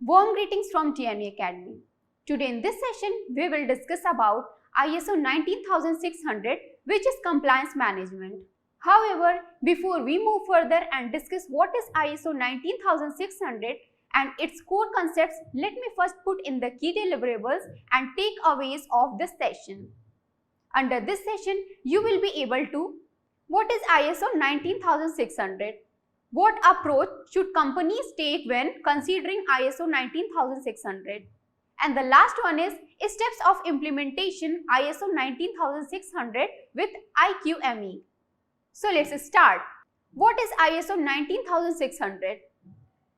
Warm greetings from TNE Academy. Today in this session, we will discuss about ISO 19600, which is compliance management. However, before we move further and discuss what is ISO 19600 and its core concepts, let me first put in the key deliverables and takeaways of this session. Under this session, you will be able to: what is ISO 19600? What approach should companies take when considering ISO 19600? And the last one is steps of implementation ISO 19600 with IQME. So let's start. What is ISO 19600?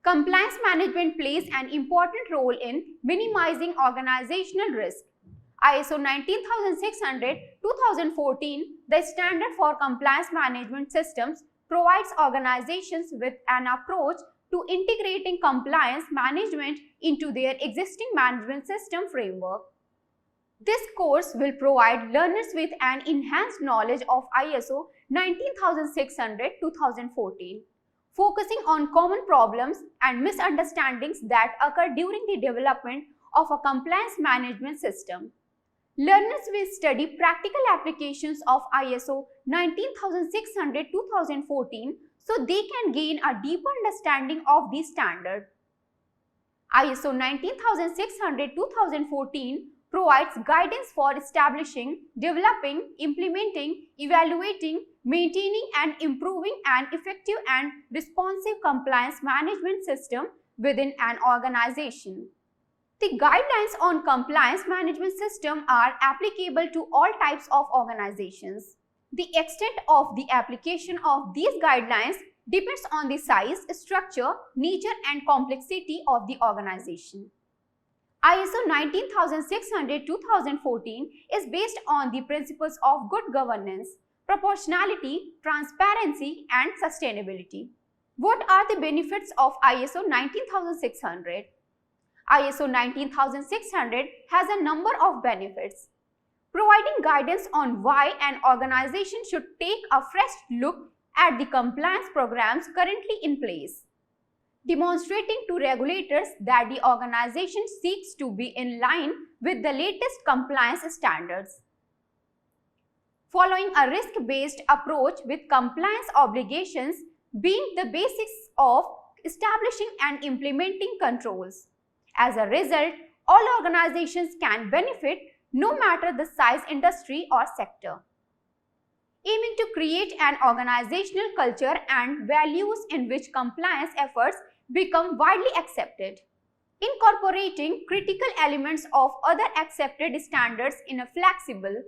Compliance management plays an important role in minimizing organizational risk. ISO 19600-2014, the standard for compliance management systems, provides organizations with an approach to integrating compliance management into their existing management system framework. This course will provide learners with an enhanced knowledge of ISO 19600-2014, focusing on common problems and misunderstandings that occur during the development of a compliance management system. Learners will study practical applications of ISO 19600-2014 so they can gain a deeper understanding of the standard. ISO 19600-2014 provides guidance for establishing, developing, implementing, evaluating, maintaining and improving an effective and responsive compliance management system within an organization. The guidelines on compliance management system are applicable to all types of organizations. The extent of the application of these guidelines depends on the size, structure, nature and complexity of the organization. ISO 19600-2014 is based on the principles of good governance, proportionality, transparency and sustainability. What are the benefits of ISO 19600? ISO 19600 has a number of benefits, providing guidance on why an organization should take a fresh look at the compliance programs currently in place, demonstrating to regulators that the organization seeks to be in line with the latest compliance standards, following a risk-based approach with compliance obligations being the basis of establishing and implementing controls. As a result, all organizations can benefit no matter the size, industry or sector. Aiming to create an organizational culture and values in which compliance efforts become widely accepted. Incorporating critical elements of other accepted standards in a flexible,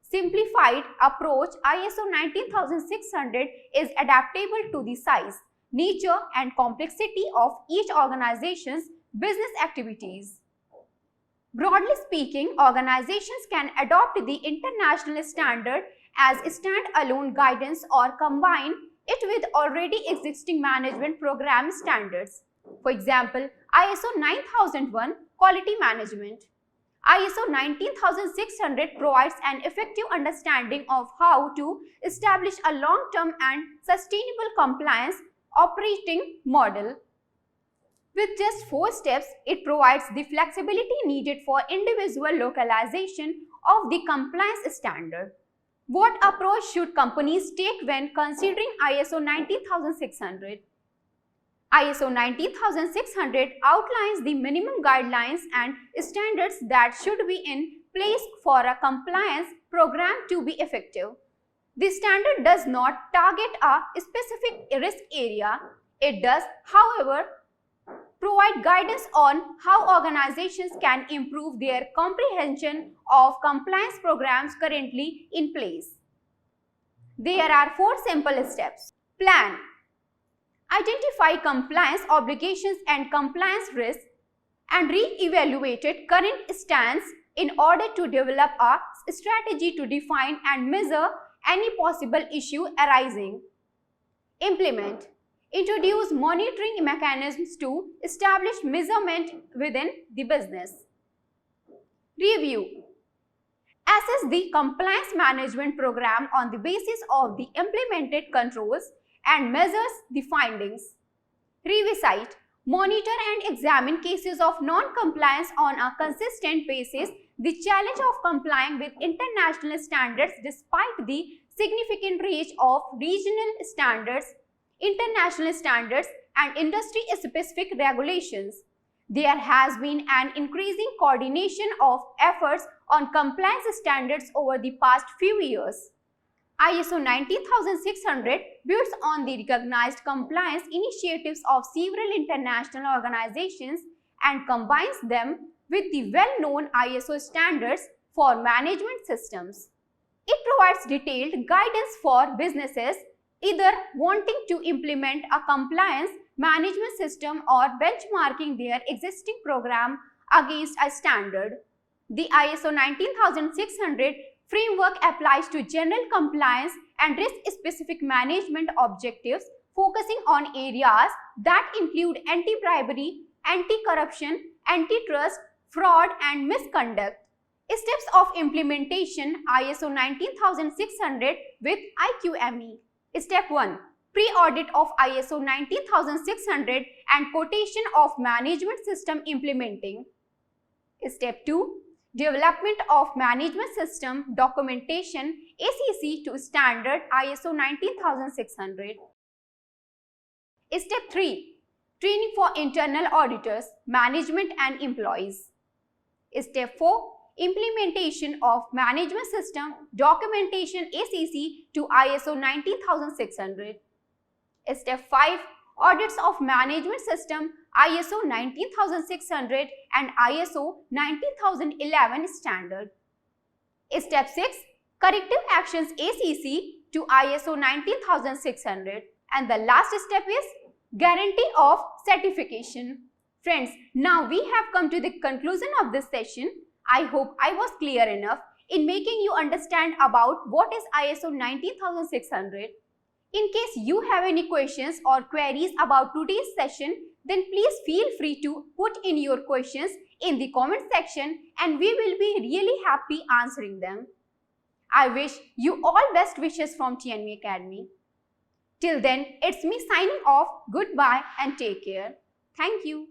simplified approach, ISO 19600 is adaptable to the size, nature and complexity of each organization's business activities. Broadly speaking, organizations can adopt the international standard as standalone guidance or combine it with already existing management program standards. For example, ISO 9001 Quality Management. ISO 19600 provides an effective understanding of how to establish a long-term and sustainable compliance operating model. With just 4 steps, it provides the flexibility needed for individual localization of the compliance standard. What approach should companies take when considering ISO 19600? ISO 19600 outlines the minimum guidelines and standards that should be in place for a compliance program to be effective. The standard does not target a specific risk area. It does, however, provide guidance on how organizations can improve their comprehension of compliance programs currently in place. There are 4 simple steps. Plan. Identify compliance obligations and compliance risks and re-evaluate current stance in order to develop a strategy to define and measure any possible issue arising. Implement. Introduce monitoring mechanisms to establish measurement within the business. Review. Assess the compliance management program on the basis of the implemented controls and measures the findings. Revisite. monitor and examine cases of non-compliance on a consistent basis, the challenge of complying with international standards despite the significant range of regional standards, international standards, and industry-specific regulations. There has been an increasing coordination of efforts on compliance standards over the past few years. ISO 19600 builds on the recognized compliance initiatives of several international organizations and combines them with the well-known ISO standards for management systems. It provides detailed guidance for businesses either wanting to implement a compliance management system or benchmarking their existing program against a standard. The ISO 19600 framework applies to general compliance and risk-specific management objectives, focusing on areas that include anti-bribery, anti-corruption, antitrust, fraud, and misconduct. Steps of implementation: ISO 19600 with IQME. Step 1. Pre-audit of ISO 19600 and quotation of management system implementing. Step 2. Development of management system documentation ACC to standard ISO 19600. Step 3. Training for internal auditors, management and employees. Step 4. Implementation of management system documentation ACC to ISO 19600. Step 5. Audits of management system ISO 19600 and ISO 19011 standard. Step 6. Corrective actions ACC to ISO 19600. And the last step is guarantee of certification. Friends, now we have come to the conclusion of this session. I hope I was clear enough in making you understand about what is ISO 19600. In case you have any questions or queries about today's session, then please feel free to put in your questions in the comment section and we will be really happy answering them. I wish you all best wishes from TNV Academy. Till then, it's me signing off. Goodbye and take care. Thank you.